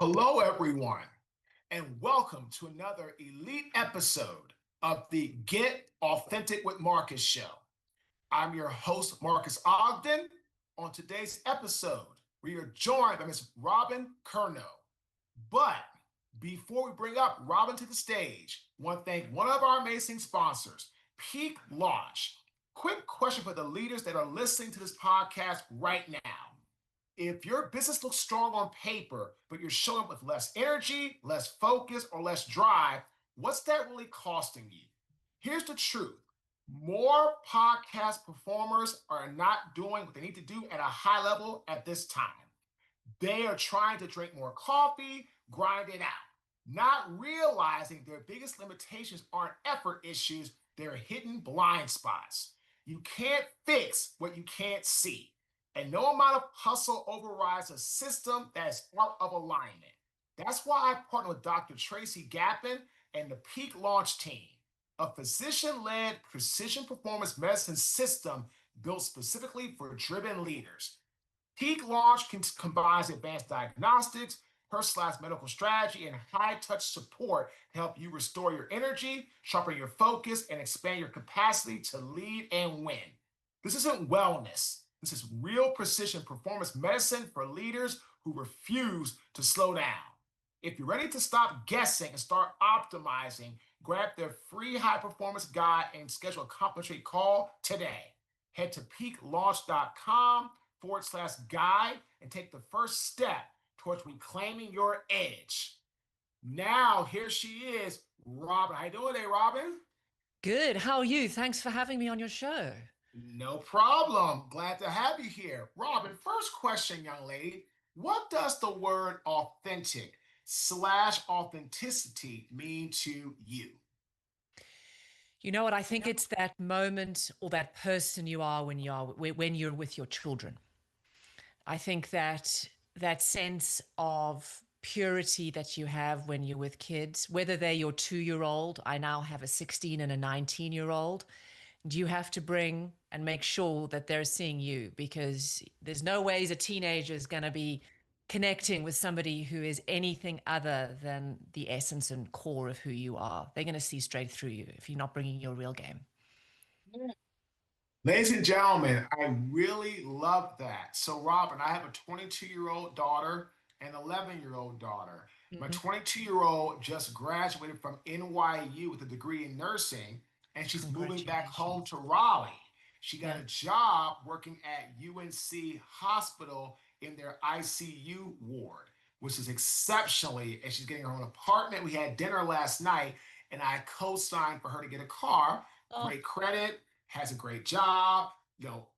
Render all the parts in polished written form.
Hello, everyone, and welcome to another elite episode of the Get Authentic with Marques show. I'm your host, Marques Ogden. On today's episode, we are joined by Ms. Robyn Curnow. But before we bring up Robyn to the stage, I want to thank one of our amazing sponsors, Peak Launch. Quick question for the leaders that are listening to this podcast right now. If your business looks strong on paper, but you're showing up with less energy, less focus, or less drive, what's that really costing you? Here's the truth. More podcast performers are not doing what they need to do at a high level at this time. They are trying to drink more coffee, grind it out, not realizing their biggest limitations aren't effort issues, they're hidden blind spots. You can't fix what you can't see. And no amount of hustle overrides a system that is out of alignment. That's why I partnered with Dr. Tracy Gappin and the Peak Launch team, a physician-led precision performance medicine system built specifically for driven leaders. Peak Launch combines advanced diagnostics, personalized medical strategy, and high-touch support to help you restore your energy, sharpen your focus, and expand your capacity to lead and win. This isn't wellness. This is real precision performance medicine for leaders who refuse to slow down. If you're ready to stop guessing and start optimizing, grab their free high performance guide and schedule a complimentary call today. Head to peaklaunch.com/guide and take the first step towards reclaiming your edge. Now, here she is, Robyn. How you doing today, Robyn? Good. How are you? Thanks for having me on your show. No problem. Glad to have you here. Robyn, first question, young lady. What does the word authentic/authenticity mean to you? You know what? I think it's that moment or that person you are when you're with your children. I think that sense of purity that you have when you're with kids, whether they're your 2-year-old, I now have a 16 and a 19-year-old, you have to bring and make sure that they're seeing you, because there's no ways a teenager is going to be connecting with somebody who is anything other than the essence and core of who you are. They're going to see straight through you if you're not bringing your real game. Ladies and gentlemen, I really love that. So, Robyn, I have a 22-year-old daughter and 11-year-old daughter. My 22-year-old just graduated from NYU with a degree in nursing, and she's moving back home to Raleigh. She got a job working at UNC Hospital in their ICU ward, which is exceptionally, and she's getting her own apartment. We had dinner last night, and I co-signed for her to get a car. Great credit, has a great job.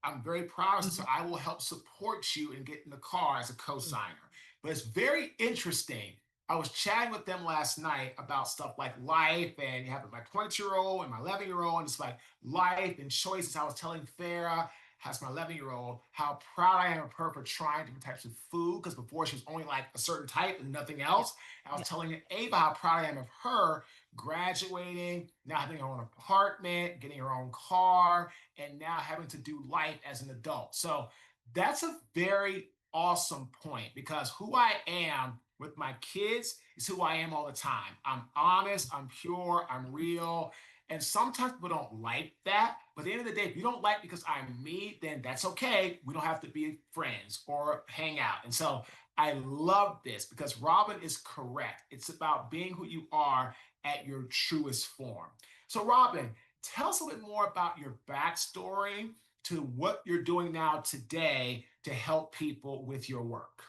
I'm very proud of her, so I will help support you in getting the car as a co-signer. But it's very interesting. I was chatting with them last night about stuff like life, and you have my 22-year-old and my 11-year-old, and it's like life and choices. I was telling Farah, has my 11-year-old, how proud I am of her for trying different types of food, because before she was only like a certain type and nothing else. I was telling Ava how proud I am of her graduating, now having her own apartment, getting her own car, and now having to do life as an adult. So that's a very awesome point, because who I am with my kids is who I am all the time. I'm honest, I'm pure, I'm real. And sometimes people don't like that. But at the end of the day, if you don't like because I'm me, then that's okay. We don't have to be friends or hang out. And so I love this because Robyn is correct. It's about being who you are at your truest form. So Robyn, tell us a little bit more about your backstory to what you're doing now today to help people with your work.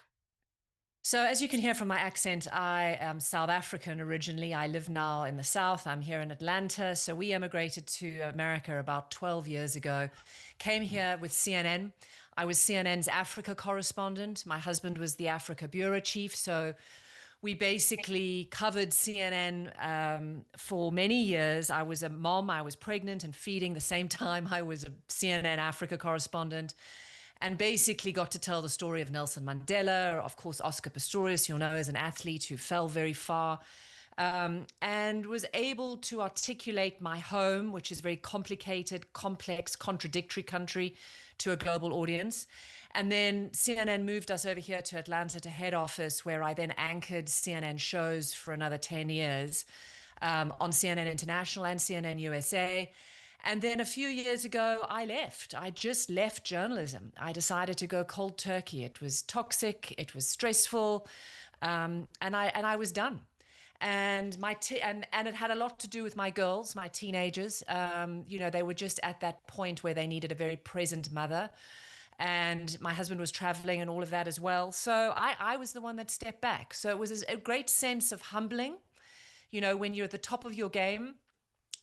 So as you can hear from my accent, I am South African originally. I live now in the South. I'm here in Atlanta. So we emigrated to America about 12 years ago, came here with CNN. I was CNN's Africa correspondent. My husband was the Africa bureau chief. So we basically covered CNN for many years. I was a mom. I was pregnant and feeding the same time I was a CNN Africa correspondent, and basically got to tell the story of Nelson Mandela, of course, Oscar Pistorius, you'll know, as an athlete who fell very far, and was able to articulate my home, which is a very complicated, complex, contradictory country, to a global audience. And then CNN moved us over here to Atlanta to head office, where I then anchored CNN shows for another 10 years on CNN International and CNN USA. And then a few years ago, I left. I just left journalism. I decided to go cold turkey. It was toxic. It was stressful. And I was done. And and it had a lot to do with my girls, my teenagers. They were just at that point where they needed a very present mother, and my husband was traveling and all of that as well. So I was the one that stepped back. So it was a great sense of humbling. When you're at the top of your game,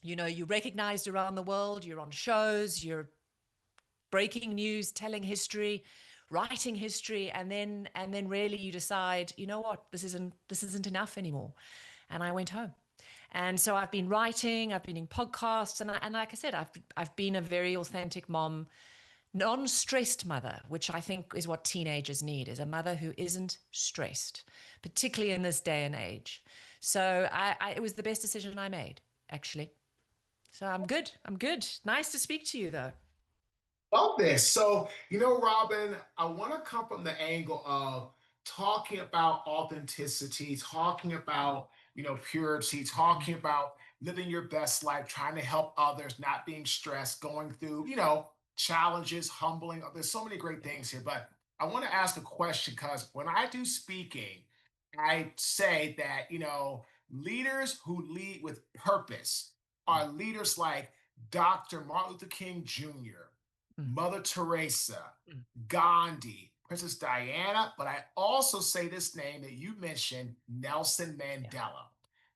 you're recognized around the world, you're on shows, you're breaking news, telling history, writing history, and then really you decide, you know what, this isn't enough anymore. And I went home. And so I've been writing, I've been in podcasts, and like I said, I've been a very authentic mom, non-stressed mother, which I think is what teenagers need, is a mother who isn't stressed, particularly in this day and age. So it was the best decision I made, actually. So I'm good. Nice to speak to you, though. Love this. So, Robyn, I want to come from the angle of talking about authenticity, talking about, purity, talking about living your best life, trying to help others, not being stressed, going through, challenges, humbling. There's so many great things here. But I want to ask a question because when I do speaking, I say that, leaders who lead with purpose are leaders like Dr. Martin Luther King Jr., Mother Teresa, Gandhi, Princess Diana, but I also say this name that you mentioned, Nelson Mandela.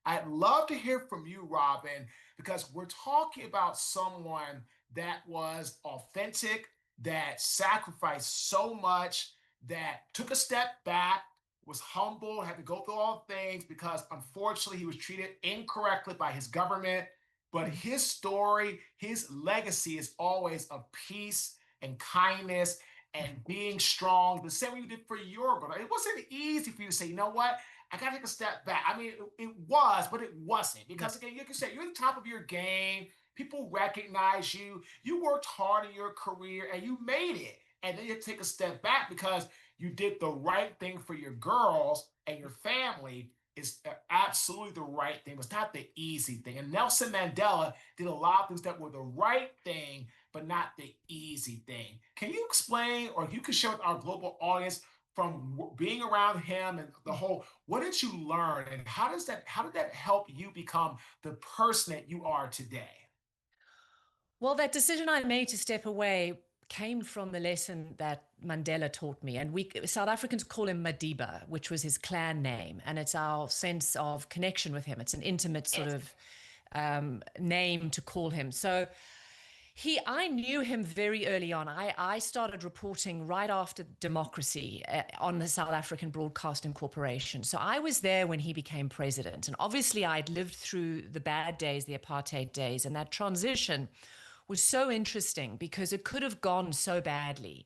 I'd love to hear from you, Robyn, because we're talking about someone that was authentic, that sacrificed so much, that took a step back, was humble, had to go through all things because unfortunately he was treated incorrectly by his government. But his story, his legacy is always of peace and kindness and being strong. The same way you did for your girl. It wasn't easy for you to say, you know what? I got to take a step back. I mean, it was, but it wasn't. Because again, like you said, you're at the top of your game. People recognize you. You worked hard in your career and you made it. And then you take a step back because you did the right thing for your girls and your family. Is absolutely the right thing. It was not the easy thing. And Nelson Mandela did a lot of things that were the right thing, but not the easy thing. Can you explain, or you can share with our global audience from being around him and the whole, what did you learn and how did that help you become the person that you are today? Well, that decision I made to step away came from the lesson that Mandela taught me. And we South Africans call him Madiba, which was his clan name. And it's our sense of connection with him. It's an intimate sort of name to call him. So I knew him very early on. I started reporting right after democracy on the South African Broadcasting Corporation. So I was there when he became president. And obviously I'd lived through the bad days, the apartheid days, and that transition was so interesting because it could have gone so badly.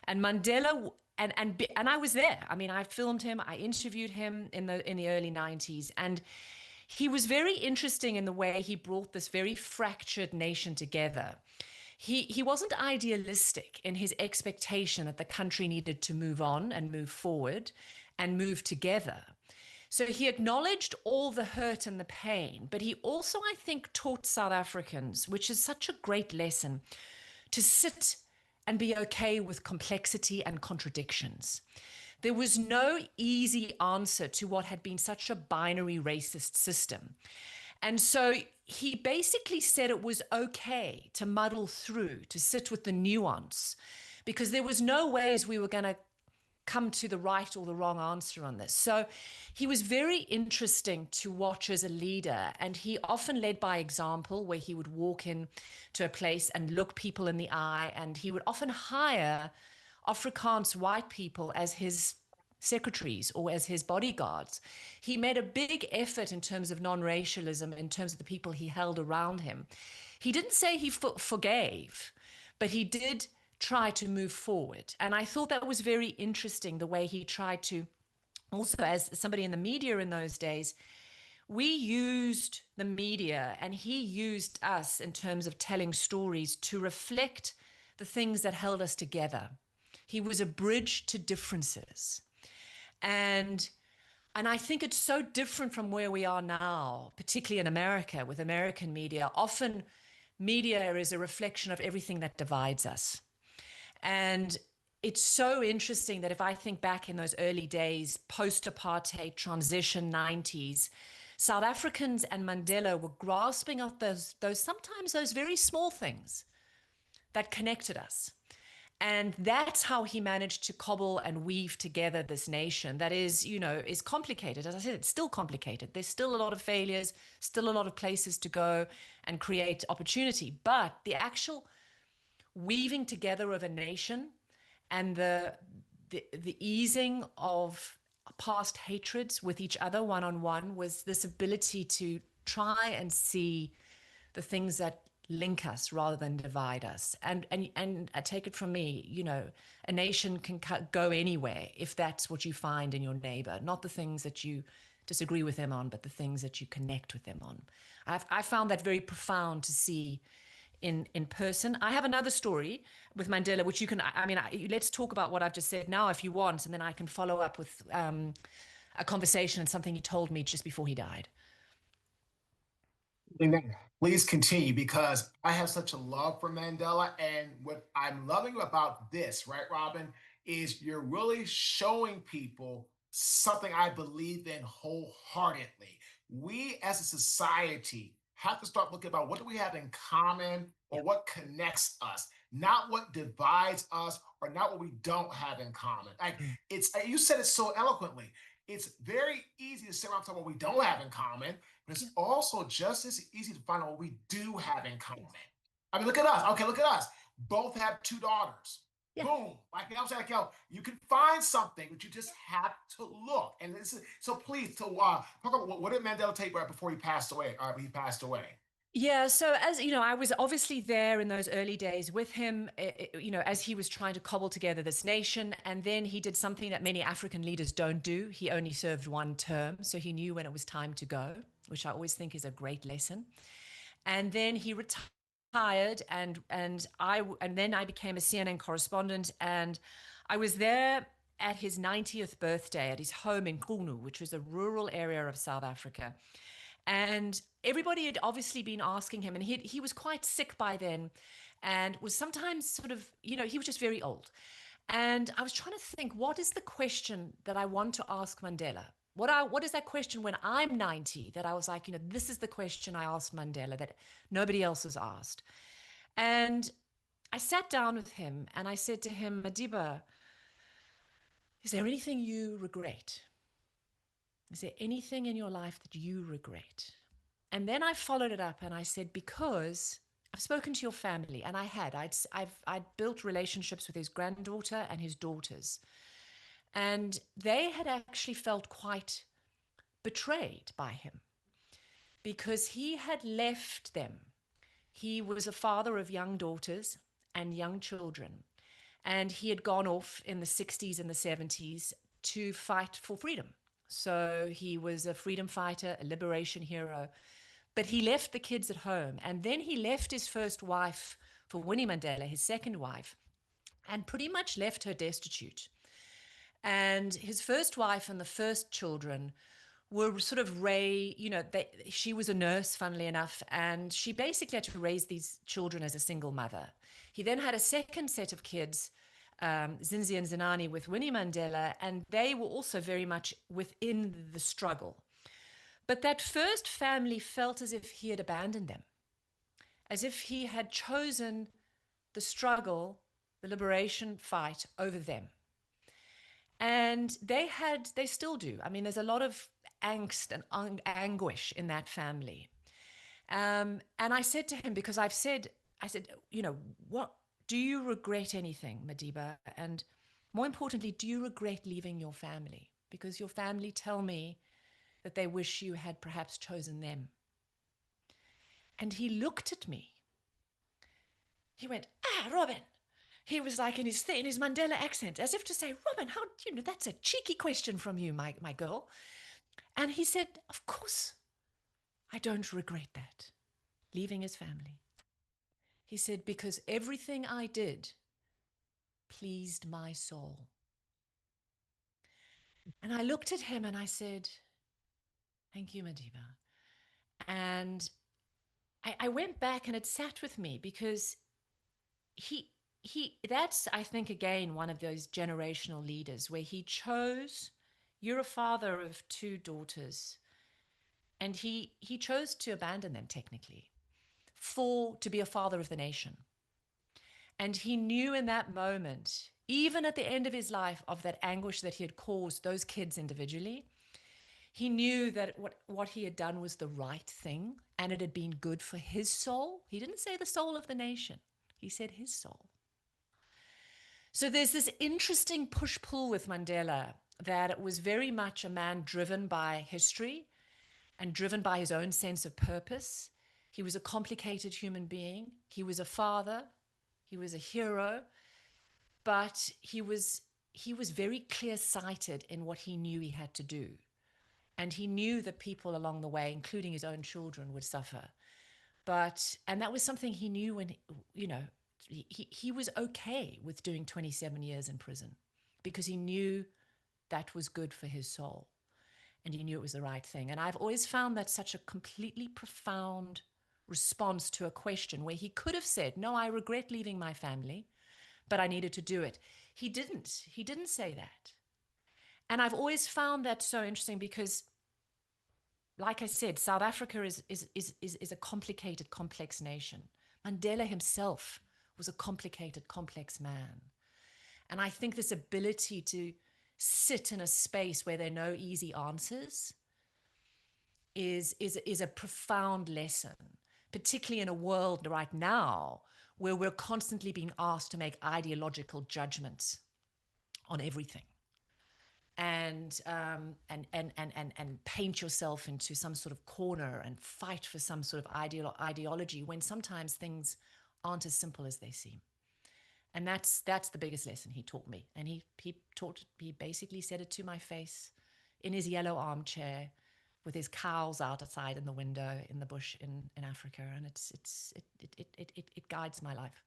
And Mandela and I was there. I mean, I filmed him, I interviewed him in the early 90s, and he was very interesting in the way he brought this very fractured nation together. He wasn't idealistic in his expectation that the country needed to move on and move forward and move together. So he acknowledged all the hurt and the pain, but he also, I think, taught South Africans, which is such a great lesson, to sit and be okay with complexity and contradictions. There was no easy answer to what had been such a binary racist system. And so he basically said it was okay to muddle through, to sit with the nuance, because there was no ways we were going to come to the right or the wrong answer on this. So he was very interesting to watch as a leader, and he often led by example, where he would walk in to a place and look people in the eye, and he would often hire Afrikaans white people as his secretaries or as his bodyguards. He made a big effort in terms of non-racialism, in terms of the people he held around him. He didn't say he forgave, but he did try to move forward. And I thought that was very interesting, the way he tried to, also as somebody in the media in those days, we used the media and he used us in terms of telling stories to reflect the things that held us together. He was a bridge to differences. And I think it's so different from where we are now, particularly in America with American media. Often media is a reflection of everything that divides us. And it's so interesting that if I think back in those early days, post-apartheid transition 90s, South Africans and Mandela were grasping at those sometimes those very small things that connected us. And that's how he managed to cobble and weave together this nation that is, is complicated. As I said, it's still complicated. There's still a lot of failures, still a lot of places to go and create opportunity. But the actual weaving together of a nation and the easing of past hatreds with each other one-on-one was this ability to try and see the things that link us rather than divide us. And I take it from me, a nation can go anywhere if that's what you find in your neighbor, not the things that you disagree with them on, but the things that you connect with them on. I found that very profound to see in person. I have another story with Mandela, which you can, let's talk about what I've just said now if you want, and then I can follow up with a conversation and something he told me just before he died. Please continue, because I have such a love for Mandela. And what I'm loving about this, right, Robyn, is you're really showing people something I believe in wholeheartedly. We as a society have to start looking about what do we have in common or what connects us, not what divides us or not what we don't have in common. Like it's, you said it so eloquently. It's very easy to sit around and talk about what we don't have in common, but it's also just as easy to find out what we do have in common. I mean, look at us. Okay, look at us. Both have 2 daughters. Yeah. Boom. Like I was like, you can find something, but you just have to look. And this is, so please, talk about what did Mandela take right before he passed away? He passed away. Yeah, so as you know, I was obviously there in those early days with him, as he was trying to cobble together this nation. And then he did something that many African leaders don't do. He only served 1 term, so he knew when it was time to go, which I always think is a great lesson. And then he retired, and then I became a CNN correspondent, and I was there at his 90th birthday at his home in Curnow, which was a rural area of South Africa. And everybody had obviously been asking him, and he was quite sick by then, and was sometimes sort of, he was just very old. And I was trying to think, what is the question that I want to ask Mandela? What is that question when I'm 90 that I was like, this is the question I asked Mandela that nobody else has asked. And I sat down with him and I said to him, Madiba, is there anything you regret? Is there anything in your life that you regret? And then I followed it up and I said, because I've spoken to your family, and I had. I'd built relationships with his granddaughter and his daughters. And they had actually felt quite betrayed by him because he had left them. He was a father of young daughters and young children. And he had gone off in the 60s and the 70s to fight for freedom. So he was a freedom fighter, a liberation hero, but he left the kids at home. And then he left his first wife for Winnie Mandela, his second wife, and pretty much left her destitute. And his first wife and the first children were sort of she was a nurse, funnily enough, and she basically had to raise these children as a single mother. He then had a second set of kids, Zinzi and Zinani, with Winnie Mandela, and they were also very much within the struggle. But that first family felt as if he had abandoned them, as if he had chosen the struggle, the liberation fight over them. And they still do. I mean, there's a lot of angst and anguish in that family. And I said to him, because I said, what, do you regret anything, Madiba? And more importantly, do you regret leaving your family? Because your family tell me that they wish you had perhaps chosen them. And he looked at me. He went, Robyn. He was like in his Mandela accent, as if to say, Robyn, how, that's a cheeky question from you, my girl. And he said, of course, I don't regret that, leaving his family. He said, because everything I did pleased my soul. And I looked at him and I said, thank you, Madiba. And I went back and it sat with me because he that's, I think, again, one of those generational leaders where he chose, you're a father of two daughters, and he chose to abandon them technically to be a father of the nation. And he knew in that moment, even at the end of his life, of that anguish that he had caused those kids individually, he knew that what he had done was the right thing and it had been good for his soul. He didn't say the soul of the nation. He said his soul. So there's this interesting push-pull with Mandela, that it was very much a man driven by history and driven by his own sense of purpose. He was a complicated human being. He was a father. He was a hero. But he was very clear-sighted in what he knew he had to do. And he knew that people along the way, including his own children, would suffer. And that was something he knew when, he was okay with doing 27 years in prison because he knew that was good for his soul and he knew it was the right thing. And I've always found that such a completely profound response to a question where he could have said, no, I regret leaving my family, but I needed to do it. He didn't say that. And I've always found that so interesting because, like I said, South Africa is a complicated, complex nation. Mandela himself was a complicated, complex man. And I think this ability to sit in a space where there are no easy answers is a profound lesson, particularly in a world right now where we're constantly being asked to make ideological judgments on everything. And paint yourself into some sort of corner and fight for some sort of ideology when sometimes things aren't as simple as they seem. And that's the biggest lesson he taught me. And he basically said it to my face in his yellow armchair with his cows outside in the window in the bush in Africa. And it guides my life.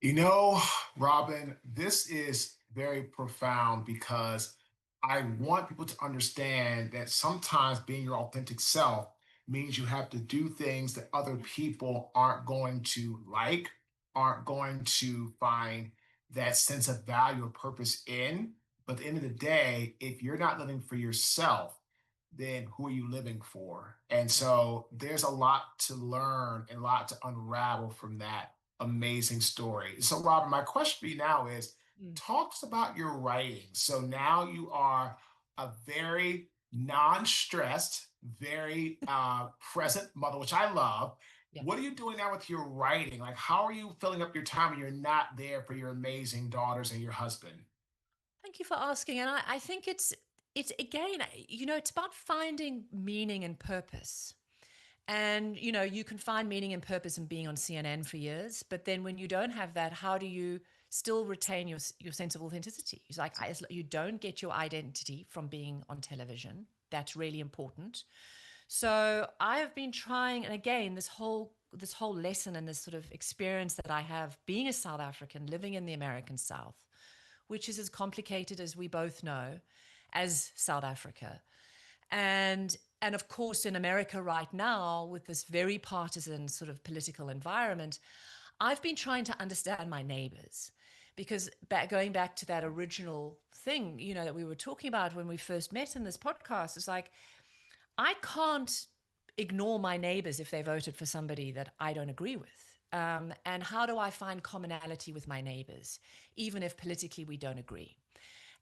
You know, Robyn, this is very profound because I want people to understand that sometimes being your authentic self means you have to do things that other people aren't going to like, aren't going to find that sense of value or purpose in. But at the end of the day, if you're not living for yourself, then who are you living for? And so there's a lot to learn and a lot to unravel from that amazing story. So, Robyn, my question for you now is talk to us about your writing. So now you are a very non-stressed, very present mother, which I love. Yeah. What are you doing now with your writing? Like, how are you filling up your time when you're not there for your amazing daughters and your husband? Thank you for asking. And I think it's again, it's about finding meaning and purpose. And, you can find meaning and purpose in being on CNN for years. But then when you don't have that, how do you still retain your sense of authenticity? It's like you don't get your identity from being on television. That's really important. So I have been trying, and again, this whole lesson and this sort of experience that I have being a South African living in the American South, which is as complicated as we both know as South Africa. And of course, in America right now, with this very partisan sort of political environment, I've been trying to understand my neighbors. Because going back to that original thing, that we were talking about when we first met in this podcast, it's like, I can't ignore my neighbors if they voted for somebody that I don't agree with. And how do I find commonality with my neighbors, even if politically we don't agree?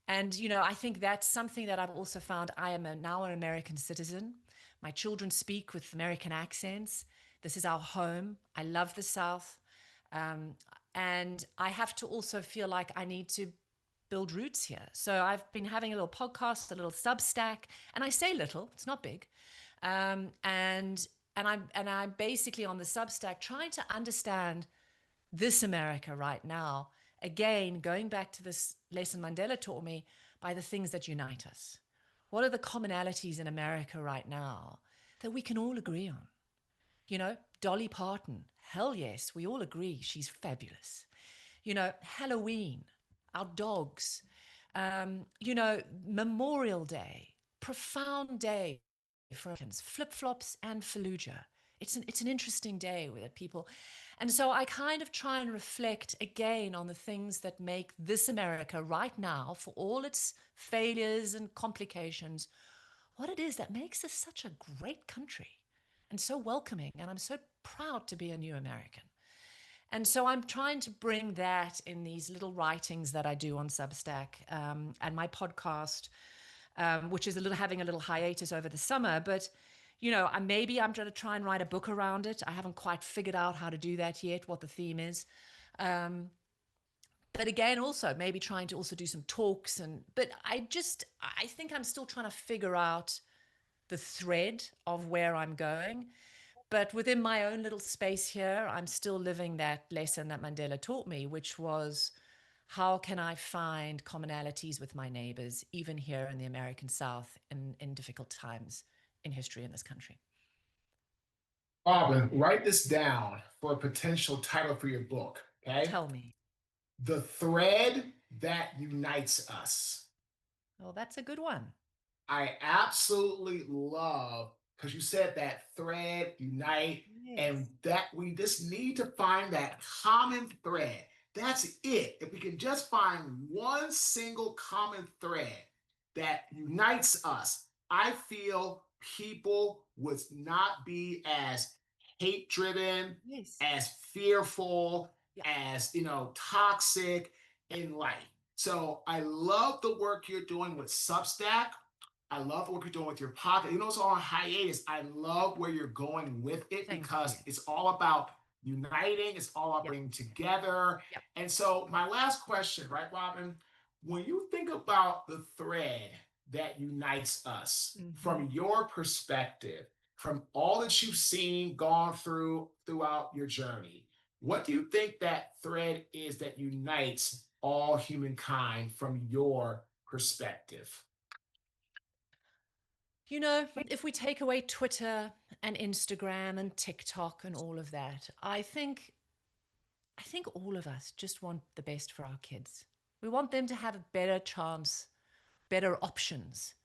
And, I think that's something that I've also found. I am now an American citizen. My children speak with American accents. This is our home. I love the South. And I have to also feel like I need to build roots here. So I've been having a little podcast, a little Substack, and I say little, it's not big. And I'm basically on the Substack trying to understand this America right now. Again, going back to this lesson Mandela taught me, by the things that unite us. What are the commonalities in America right now that we can all agree on? Dolly Parton, hell yes, we all agree she's fabulous. Halloween, our dogs, Memorial Day, profound day for Americans, flip-flops and Fallujah. It's an interesting day with people. And so I kind of try and reflect again on the things that make this America right now, for all its failures and complications, what it is that makes us such a great country and so welcoming. And I'm so proud to be a new American. And so I'm trying to bring that in these little writings that I do on Substack, and my podcast, which is having a little hiatus over the summer. But maybe I'm going to try and write a book around it. I haven't quite figured out how to do that yet, what the theme is. But again, also maybe trying to also do some talks. But I think I'm still trying to figure out the thread of where I'm going. But within my own little space here, I'm still living that lesson that Mandela taught me, which was, how can I find commonalities with my neighbors, even here in the American South, in difficult times in history in this country? Robyn, write this down for a potential title for your book, okay? Tell me. The Thread That Unites Us. Well, that's a good one. I absolutely love, because you said that thread, unite, Yes. and that we just need to find that common thread. That's it. If we can just find one single common thread that unites us, I feel people would not be as hate-driven, Yes. as fearful, Yeah. as toxic in life. So I love the work you're doing with Substack. I love what you're doing with your podcast. It's on hiatus. I love where you're going with it because it's all about uniting. It's all about bringing together. Yep. And so my last question, right, Robyn? When you think about the thread that unites us, from your perspective, from all that you've seen, gone through throughout your journey, what do you think that thread is that unites all humankind from your perspective? If we take away Twitter and Instagram and TikTok and all of that, I think all of us just want the best for our kids. We want them to have a better chance, better options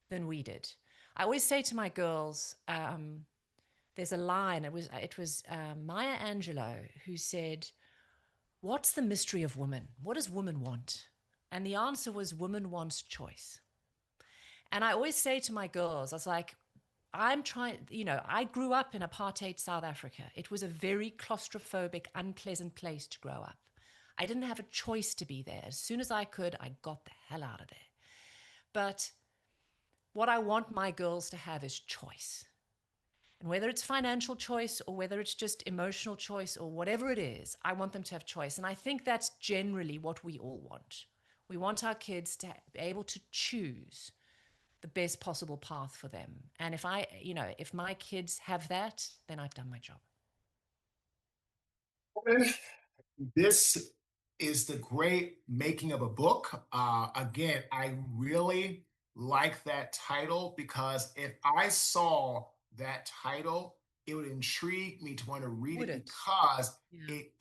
than we did. I always say to my girls, there's a line. It was Maya Angelou who said, "What's the mystery of woman? What does woman want?" And the answer was, woman wants choice. And I always say to my girls, I was like, I grew up in apartheid South Africa. It was a very claustrophobic, unpleasant place to grow up. I didn't have a choice to be there. As soon as I could, I got the hell out of there. But what I want my girls to have is choice. And whether it's financial choice or whether it's just emotional choice or whatever it is, I want them to have choice. And I think that's generally what we all want. We want our kids to be able to choose the best possible path for them. And if my kids have that, then I've done my job. This is the great making of a book. Again, I really like that title because if I saw that title, it would intrigue me to want to read it because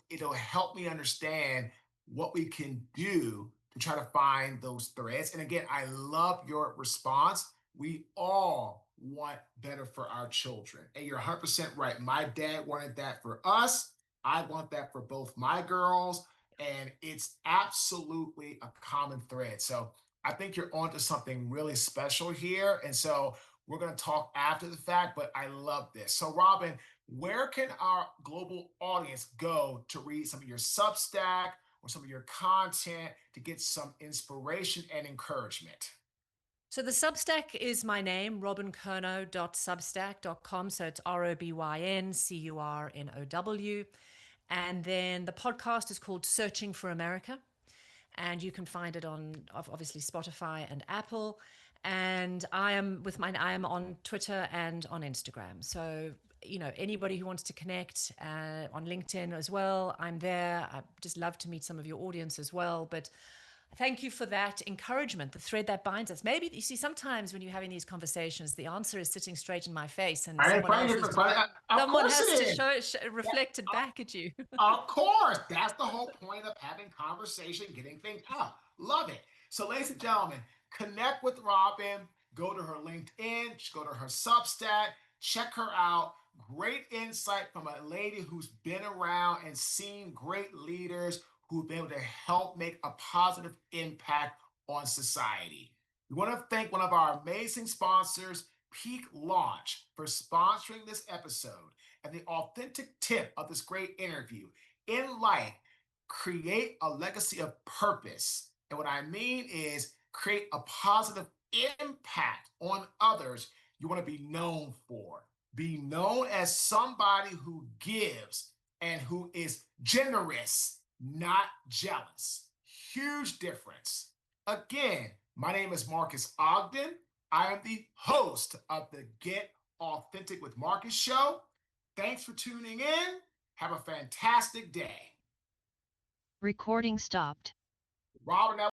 it'll help me understand what we can do to try to find those threads. And again, I love your response. We all want better for our children. And you're 100% right. My dad wanted that for us. I want that for both my girls, and it's absolutely a common thread. So I think you're onto something really special here. And so we're going to talk after the fact, but I love this. So Robyn, where can our global audience go to read some of your Substack or some of your content to get some inspiration and encouragement? So the Substack is my name, robyncurnow.substack.com. So it's ROBYNCURNOW. And then the podcast is called Searching for America. And you can find it on obviously Spotify and Apple. And I am on Twitter and on Instagram. So, anybody who wants to connect on LinkedIn as well, I'm there. I just love to meet some of your audience as well. But Thank you for that encouragement, the thread that binds us. Maybe you see, sometimes when you're having these conversations, the answer is sitting straight in my face, and I ain't playing it, but of someone course has it to is. reflect it back at you. Of course, that's the whole point of having conversation, getting things out. Love it. So, ladies and gentlemen, connect with Robyn. Go to her LinkedIn, go to her Substack, check her out. Great insight from a lady who's been around and seen great leaders who've been able to help make a positive impact on society. We want to thank one of our amazing sponsors, Peak Launch, for sponsoring this episode. And the authentic tip of this great interview: in life, create a legacy of purpose. And what I mean is create a positive impact on others you want to be known for. Be known as somebody who gives and who is generous, not jealous. Huge difference. Again, my name is Marques Ogden. I am the host of the Get Authentic with Marques show. Thanks for tuning in. Have a fantastic day. Recording stopped. Robyn, that